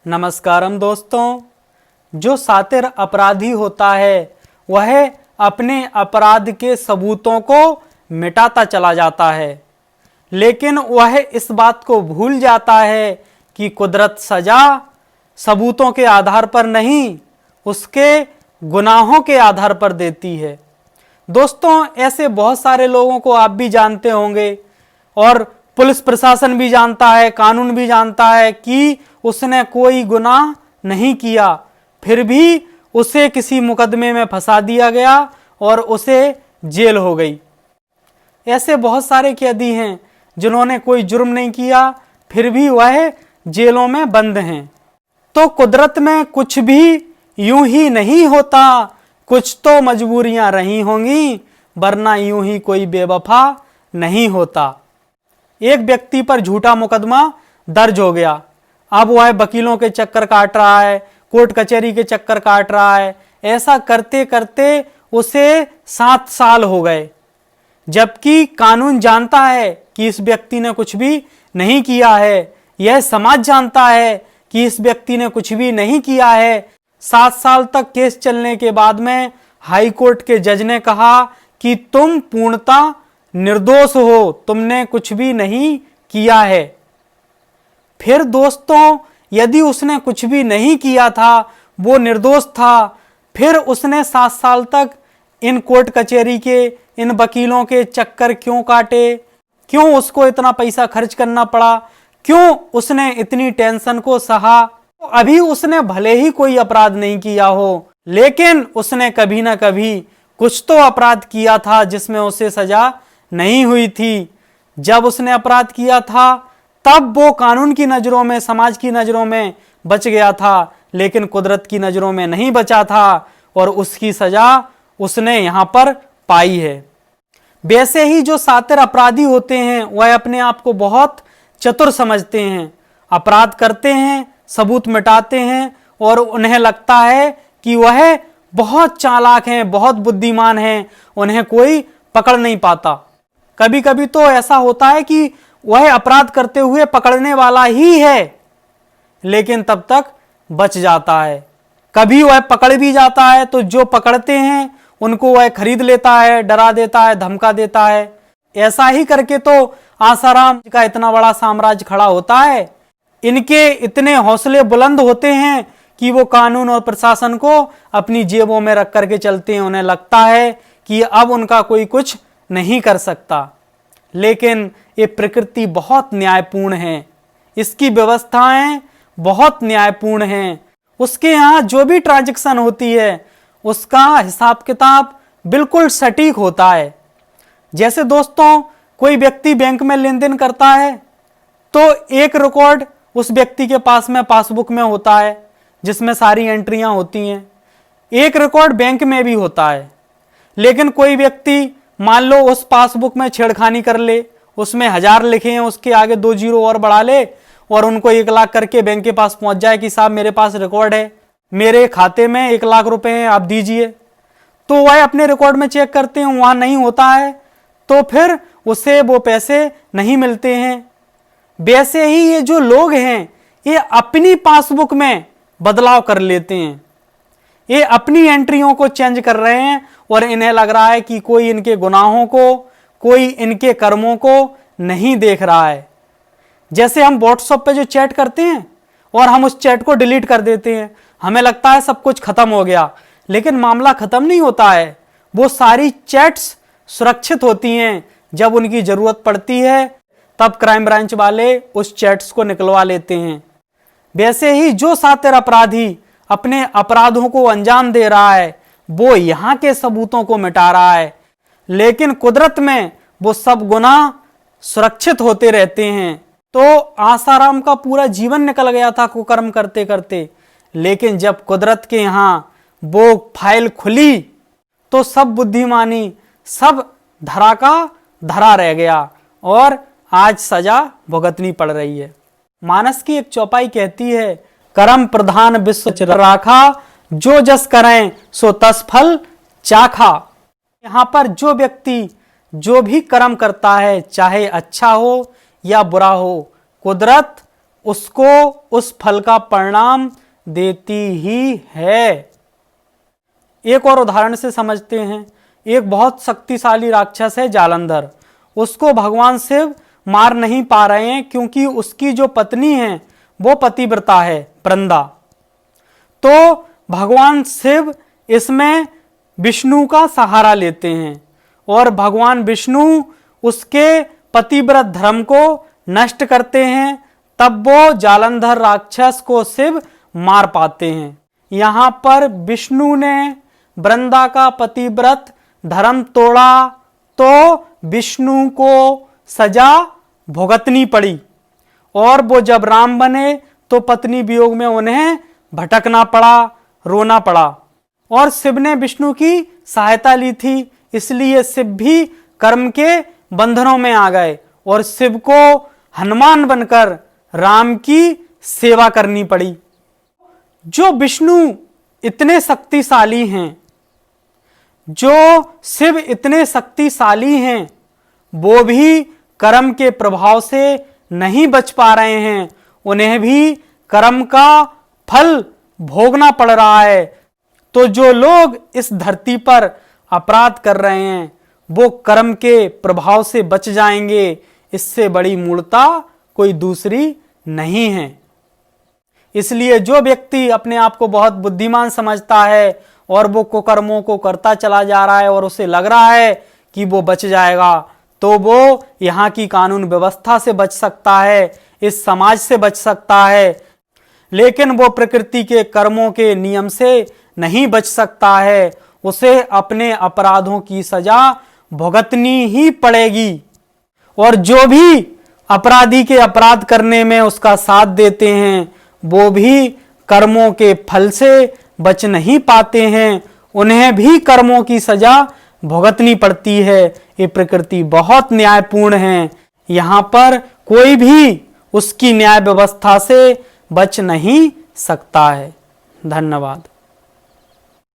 नमस्कारम दोस्तों। जो शातिर अपराधी होता है वह अपने अपराध के सबूतों को मिटाता चला जाता है, लेकिन वह इस बात को भूल जाता है कि कुदरत सजा सबूतों के आधार पर नहीं, उसके गुनाहों के आधार पर देती है। दोस्तों, ऐसे बहुत सारे लोगों को आप भी जानते होंगे और पुलिस प्रशासन भी जानता है, कानून भी जानता है कि उसने कोई गुनाह नहीं किया, फिर भी उसे किसी मुकदमे में फंसा दिया गया और उसे जेल हो गई। ऐसे बहुत सारे कैदी हैं जिन्होंने कोई जुर्म नहीं किया, फिर भी वह जेलों में बंद हैं। तो कुदरत में कुछ भी यूं ही नहीं होता, कुछ तो मजबूरियां रही होंगी, वरना यूं ही कोई बेवफा नहीं होता। एक व्यक्ति पर झूठा मुकदमा दर्ज हो गया, अब वह वकीलों के चक्कर काट रहा है, कोर्ट कचहरी के चक्कर काट रहा है। ऐसा करते करते उसे 7 साल हो गए, जबकि कानून जानता है कि इस व्यक्ति ने कुछ भी नहीं किया है, यह समाज जानता है कि इस व्यक्ति ने कुछ भी नहीं किया है। 7 साल तक केस चलने के बाद में हाई कोर्ट के जज ने कहा कि तुम पूर्णतः निर्दोष हो, तुमने कुछ भी नहीं किया है। फिर दोस्तों, यदि उसने कुछ भी नहीं किया था, वो निर्दोष था, फिर उसने 7 साल तक इन कोर्ट कचहरी के, इन वकीलों के चक्कर क्यों काटे? क्यों उसको इतना पैसा खर्च करना पड़ा? क्यों उसने इतनी टेंशन को सहा? अभी उसने भले ही कोई अपराध नहीं किया हो, लेकिन उसने कभी ना कभी कुछ तो अपराध किया था जिसमें उसे सजा नहीं हुई थी। जब उसने अपराध किया था तब वो कानून की नजरों में, समाज की नजरों में बच गया था, लेकिन कुदरत की नजरों में नहीं बचा था और उसकी सजा उसने यहां पर पाई है। वैसे ही जो शातिर अपराधी होते हैं वह अपने आप को बहुत चतुर समझते हैं, अपराध करते हैं, सबूत मिटाते हैं और उन्हें लगता है कि वह बहुत चालाक हैं, बहुत बुद्धिमान हैं, उन्हें कोई पकड़ नहीं पाता। कभी कभी तो ऐसा होता है कि वह अपराध करते हुए पकड़ने वाला ही है, लेकिन तब तक बच जाता है। कभी वह पकड़ भी जाता है तो जो पकड़ते हैं उनको वह खरीद लेता है, डरा देता है, धमका देता है। ऐसा ही करके तो आसाराम का इतना बड़ा साम्राज्य खड़ा होता है। इनके इतने हौसले बुलंद होते हैं कि वो कानून और प्रशासन को अपनी जेबों में रख करके चलते हैं। उन्हें लगता है कि अब उनका कोई कुछ नहीं कर सकता, लेकिन ये प्रकृति बहुत न्यायपूर्ण है, इसकी व्यवस्थाएं बहुत न्यायपूर्ण हैं। उसके यहाँ जो भी ट्रांजैक्शन होती है उसका हिसाब किताब बिल्कुल सटीक होता है। जैसे दोस्तों, कोई व्यक्ति बैंक में लेन देन करता है तो एक रिकॉर्ड उस व्यक्ति के पास में पासबुक में होता है जिसमें सारी एंट्रियां होती हैं, एक रिकॉर्ड बैंक में भी होता है। लेकिन कोई व्यक्ति मान लो उस पासबुक में छेड़खानी कर ले, उसमें 1000 लिखे हैं, उसके आगे 2 जीरो और बढ़ा ले और उनको 1 लाख करके बैंक के पास पहुंच जाए कि साहब मेरे पास रिकॉर्ड है, मेरे खाते में 1 लाख रुपए हैं, आप दीजिए। तो वह अपने रिकॉर्ड में चेक करते हैं, वहां नहीं होता है, तो फिर उसे वो पैसे नहीं मिलते हैं। वैसे ही ये जो लोग हैं ये अपनी पासबुक में बदलाव कर लेते हैं, ये अपनी एंट्रियों को चेंज कर रहे हैं और इन्हें लग रहा है कि कोई इनके गुनाहों को, कोई इनके कर्मों को नहीं देख रहा है। जैसे हम व्हाट्सएप पे जो चैट करते हैं और हम उस चैट को डिलीट कर देते हैं, हमें लगता है सब कुछ खत्म हो गया, लेकिन मामला खत्म नहीं होता है। वो सारी चैट्स सुरक्षित होती हैं, जब उनकी जरूरत पड़ती है तब क्राइम ब्रांच वाले उस चैट्स को निकलवा लेते हैं। वैसे ही जो शातिर अपराधी अपने अपराधों को अंजाम दे रहा है वो यहां के सबूतों को मिटा रहा है, लेकिन कुदरत में वो सब गुनाह सुरक्षित होते रहते हैं। तो आसाराम का पूरा जीवन निकल गया था कुकर्म करते करते, लेकिन जब कुदरत के यहां वो फाइल खुली तो सब बुद्धिमानी, सब धरा का धरा रह गया और आज सजा भुगतनी पड़ रही है। मानस की एक चौपाई कहती है, कर्म प्रधान विश्व राखा, जो जस करें सो तस फल चाखा। यहां पर जो व्यक्ति जो भी कर्म करता है, चाहे अच्छा हो या बुरा हो, कुदरत उसको उस फल का परिणाम देती ही है। एक और उदाहरण से समझते हैं। एक बहुत शक्तिशाली राक्षस है जालंधर। उसको भगवान शिव मार नहीं पा रहे हैं क्योंकि उसकी जो पत्नी है वो पतिव्रता है, वृंदा। तो भगवान शिव इसमें विष्णु का सहारा लेते हैं और भगवान विष्णु उसके पतिव्रत धर्म को नष्ट करते हैं। तब वो जालंधर राक्षस को शिव मार पाते हैं। यहां पर विष्णु ने वृंदा का पतिव्रत धर्म तोड़ा तो विष्णु को सजा भुगतनी पड़ी और वो जब राम बने तो पत्नी वियोग में उन्हें भटकना पड़ा, रोना पड़ा। और शिव ने विष्णु की सहायता ली थी, इसलिए शिव भी कर्म के बंधनों में आ गए और शिव को हनुमान बनकर राम की सेवा करनी पड़ी। जो विष्णु इतने शक्तिशाली हैं, जो शिव इतने शक्तिशाली हैं, वो भी कर्म के प्रभाव से नहीं बच पा रहे हैं। उन्हें भी कर्म का फल भोगना पड़ रहा है। तो जो लोग इस धरती पर अपराध कर रहे हैं वो कर्म के प्रभाव से बच जाएंगे। इससे बड़ी मूर्खता कोई दूसरी नहीं है। इसलिए जो व्यक्ति अपने आप को बहुत बुद्धिमान समझता है और वो कुकर्मों को करता चला जा रहा है और उसे लग रहा है कि वो बच जाएगा, तो वो यहाँ की कानून व्यवस्था से बच सकता है, इस समाज से बच सकता है, लेकिन वो प्रकृति के कर्मों के नियम से नहीं बच सकता है। उसे अपने अपराधों की सजा भुगतनी ही पड़ेगी। और जो भी अपराधी के अपराध करने में उसका साथ देते हैं वो भी कर्मों के फल से बच नहीं पाते हैं, उन्हें भी कर्मों की सजा भुगतनी पड़ती है। ये प्रकृति बहुत न्यायपूर्ण है। यहाँ पर कोई भी उसकी न्याय व्यवस्था से बच नहीं सकता है। धन्यवाद।